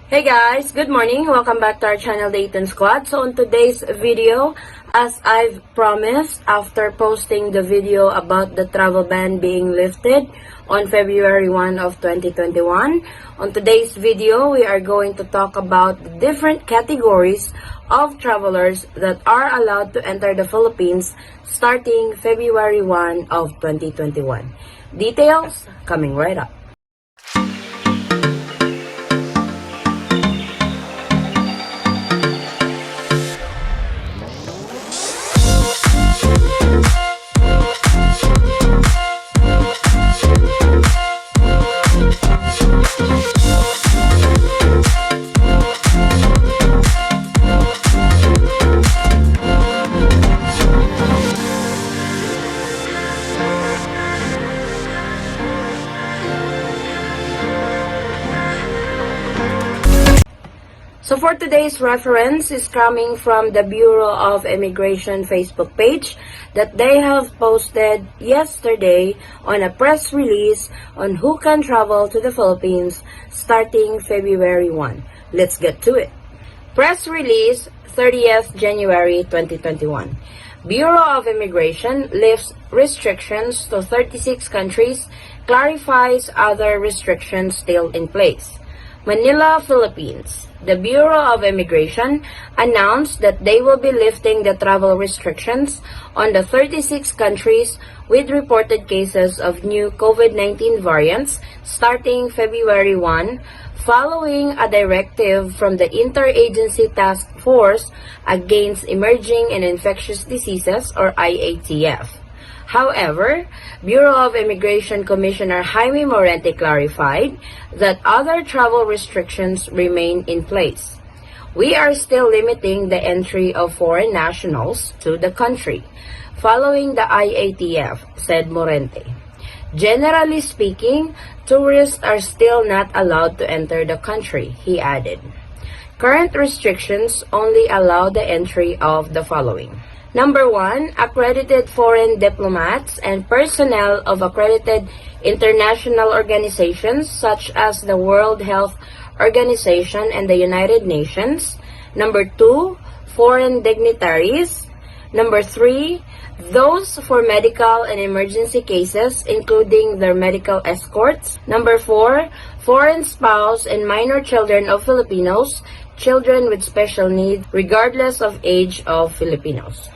Hey guys, good morning. Welcome back to our channel, Dayton Squad. So on today's video, as I've promised, after posting the video about the travel ban being lifted on February 1 of 2021, on today's video, we are going to talk about the different categories of travelers that are allowed to enter the Philippines starting February 1 of 2021. Details coming right up. So for today's reference is coming from the Bureau of Immigration Facebook page that they have posted yesterday on a press release on who can travel to the Philippines starting February 1. Let's get to it. Press release 30th January 2021. Bureau of Immigration lifts restrictions to 36 countries, clarifies other restrictions still in place. Manila, Philippines. The Bureau of Immigration announced that they will be lifting the travel restrictions on the 36 countries with reported cases of new COVID-19 variants starting February 1, following a directive from the Interagency Task Force Against Emerging and Infectious Diseases or IATF. However, Bureau of Immigration Commissioner Jaime Morente clarified that other travel restrictions remain in place. We are still limiting the entry of foreign nationals to the country, following the IATF, said Morente. Generally speaking, tourists are still not allowed to enter the country, he added. Current restrictions only allow the entry of the following. Number 1, accredited foreign diplomats and personnel of accredited international organizations such as the World Health Organization and the United Nations. Number 2, foreign dignitaries. Number 3, those for medical and emergency cases, including their medical escorts. Number 4, foreign spouse and minor children of Filipinos, children with special needs, regardless of age of Filipinos.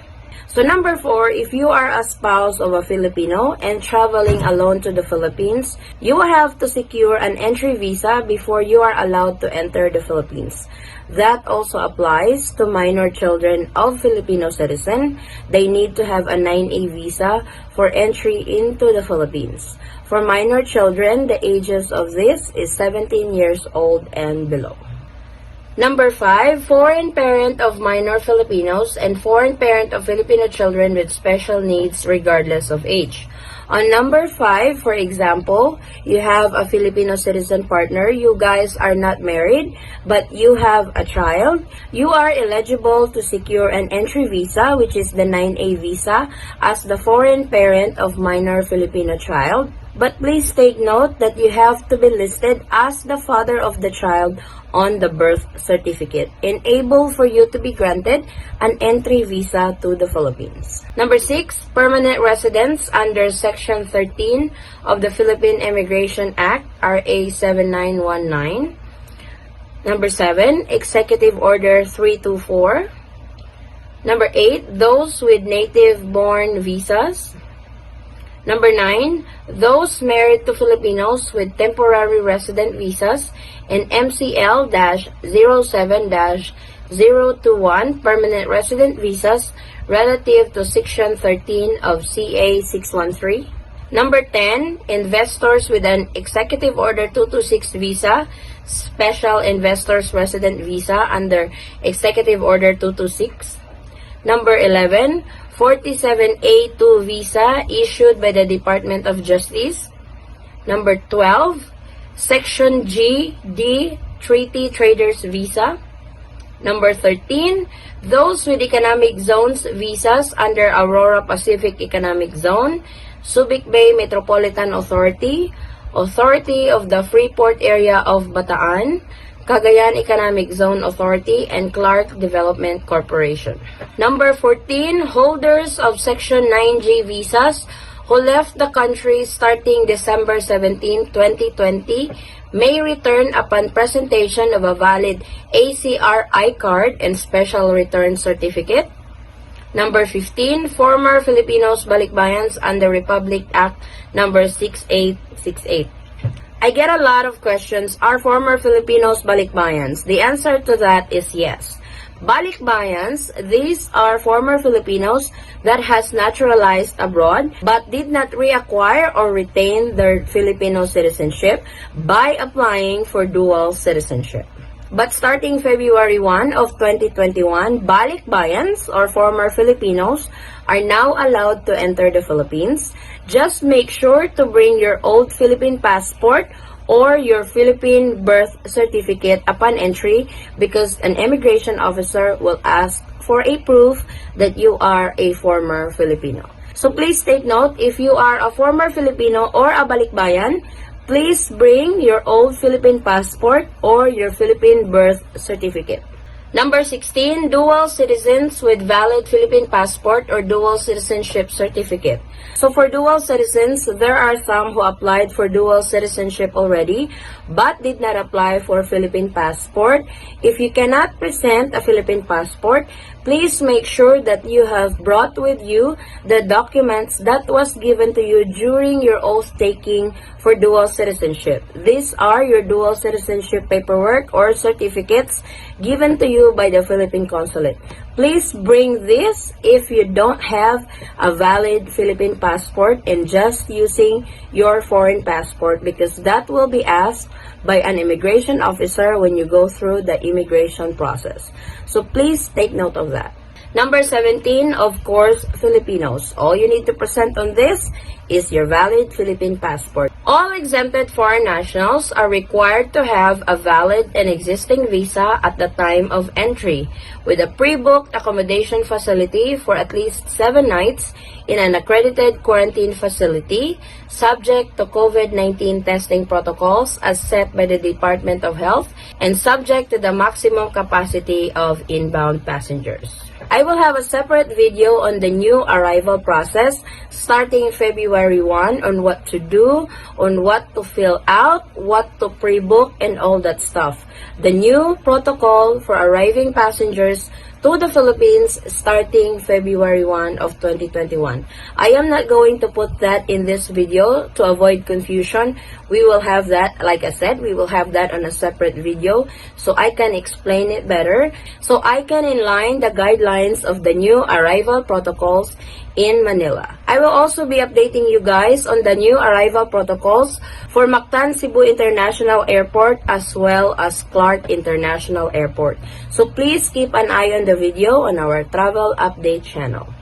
So number 4, if you are a spouse of a Filipino and traveling alone to the Philippines, you will have to secure an entry visa before you are allowed to enter the Philippines. That also applies to minor children of Filipino citizen. They need to have a 9A visa for entry into the Philippines. For minor children, the ages of this is 17 years old and below. Number 5, foreign parent of minor Filipinos and foreign parent of Filipino children with special needs regardless of age. On number 5, for example, you have a Filipino citizen partner, you guys are not married, but you have a child, you are eligible to secure an entry visa, which is the 9A visa, as the foreign parent of minor Filipino child. But please take note that you have to be listed as the father of the child on the birth certificate, enable for you to be granted an entry visa to the Philippines. Number 6, permanent residents under Section 13 of the Philippine Immigration Act, RA 7919. Number 7, Executive Order 324. Number 8, those with native-born visas. Number 9, those married to Filipinos with temporary resident visas and MCL-07-021 permanent resident visas relative to Section 13 of CA 613. Number 10, investors with an Executive Order 226 visa, special investors resident visa under Executive Order 226. Number 11, 47A2 visa issued by the Department of Justice. Number 12, Section G, D, Treaty Traders Visa. Number 13, those with economic zones visas under Aurora Pacific Economic Zone, Subic Bay Metropolitan Authority, Authority of the Freeport Area of Bataan, Cagayan Economic Zone Authority, and Clark Development Corporation. Number 14, holders of Section 9G visas who left the country starting December 17, 2020 may return upon presentation of a valid ACRI card and special return certificate. Number 15, former Filipinos balikbayans under Republic Act number 6868. I get a lot of questions, are former Filipinos balikbayans? The answer to that is yes. Balikbayans, these are former Filipinos that has naturalized abroad but did not reacquire or retain their Filipino citizenship by applying for dual citizenship. But starting February 1 of 2021, balikbayans or former Filipinos are now allowed to enter the Philippines. Just make sure to bring your old Philippine passport or your Philippine birth certificate upon entry because an immigration officer will ask for a proof that you are a former Filipino. So please take note, if you are a former Filipino or a balikbayan, please bring your old Philippine passport or your Philippine birth certificate. Number 16, dual citizens with valid Philippine passport or dual citizenship certificate. So for dual citizens, there are some who applied for dual citizenship already but did not apply for Philippine passport. If you cannot present a Philippine passport, please make sure that you have brought with you the documents that was given to you during your oath taking for dual citizenship. These are your dual citizenship paperwork or certificates given to you by the Philippine Consulate. Please bring this if you don't have a valid Philippine passport and just using your foreign passport because that will be asked by an immigration officer when you go through the immigration process. So please take note of that. Number 17, of course, Filipinos. All you need to present on this is your valid Philippine passport. All exempted foreign nationals are required to have a valid and existing visa at the time of entry with a pre-booked accommodation facility for at least 7 nights in an accredited quarantine facility subject to COVID-19 testing protocols as set by the Department of Health and subject to the maximum capacity of inbound passengers. I will have a separate video on the new arrival process starting February 1 on what to do, on what to fill out, what to pre-book, and all that stuff. The new protocol for arriving passengers to the Philippines starting February 1 of 2021. I am not going to put that in this video to avoid confusion. We will have that, like I said, we will have that on a separate video so I can explain it better, so I can inline the guidelines of the new arrival protocols in Manila. I will also be updating you guys on the new arrival protocols for MACTAN Cebu International Airport as well as Clark International Airport. So please keep an eye on the video on our travel update channel.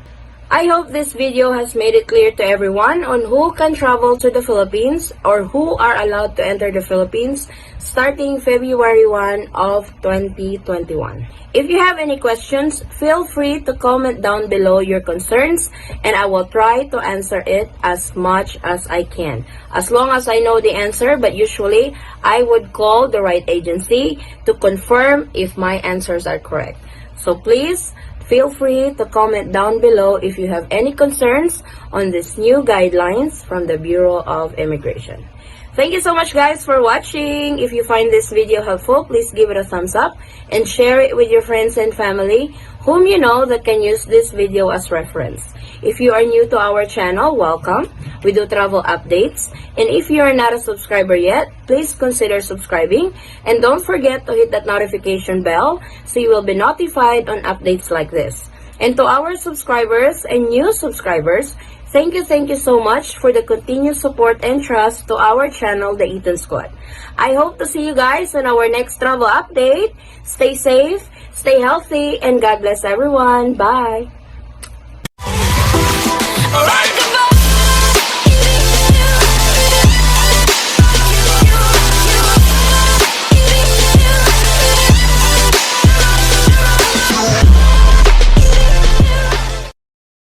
I hope this video has made it clear to everyone on who can travel to the Philippines or who are allowed to enter the Philippines starting February 1 of 2021. If you have any questions, feel free to comment down below your concerns and I will try to answer it as much as I can. As long as I know the answer, but usually I would call the right agency to confirm if my answers are correct. So please, feel free to comment down below if you have any concerns on these new guidelines from the Bureau of Immigration. Thank you so much guys for watching. If you find this video helpful, please give it a thumbs up and share it with your friends and family whom you know that can use this video as reference. If you are new to our channel, welcome. We do travel updates. And if you are not a subscriber yet, please consider subscribing. And don't forget to hit that notification bell so you will be notified on updates like this. And to our subscribers and new subscribers, thank you so much for the continued support and trust to our channel, The Eaton Squad. I hope to see you guys on our next travel update. Stay safe, stay healthy, and God bless everyone. Bye! Alright.